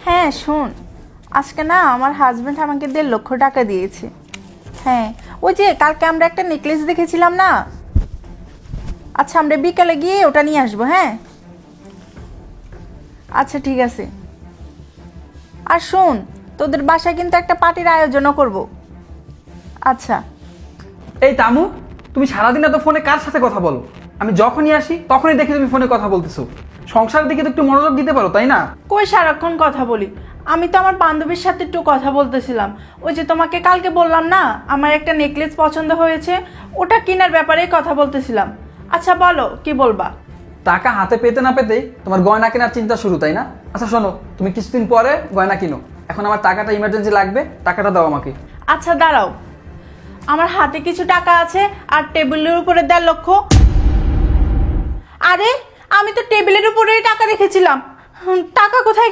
হ্যাঁ শোন, আজকে না আমার হাজব্যান্ড আমাকে 1.5 লক্ষ টাকা দিয়েছে। হ্যাঁ, ওই যে কালকে আমরা একটা নেকলেস দেখেছিলাম না, আচ্ছা আমরা বিকালে গিয়ে ওটা নিয়ে আসবো। হ্যাঁ আচ্ছা ঠিক আছে। আর শোন, তোদের বাসায় কিন্তু একটা পার্টির আয়োজনও করব। আচ্ছা। এই তামু, তুমি সারাদিন এত ফোনে কার সাথে কথা বলো? আমি যখনই আসি তখনই দেখি তুমি ফোনে কথা বলতেছো। সংসারের দিকে তো একটু মনোযোগ দিতে পারো, তাই না? কই সারাক্ষণ কথা বলি? আমি তো আমার বান্ধবীর সাথে একটু কথা বলতেছিলাম। ওই যে তোমাকে কালকে বললাম না আমার একটা নেকলেস পছন্দ হয়েছে, ওটা কেনার ব্যাপারেই কথা বলতেছিলাম। আচ্ছা বলো কি বলবা? টাকা হাতে পেতে না পেতেই তোমার গয়না কেনার চিন্তা শুরু, তাই না? আচ্ছা শোনো, তুমি কিছুদিন পরে গয়না কিনো, এখন আমার টাকাটা ইমার্জেন্সি লাগবে, টাকাটা দাও আমাকে। আচ্ছা দাঁড়াও, আমার হাতে কিছু টাকা আছে আর টেবিলের উপরে 1.5 লক্ষ। আরে আমি তো টেবিলের উপরেই টাকা রেখেছিলাম, টাকা কোথায়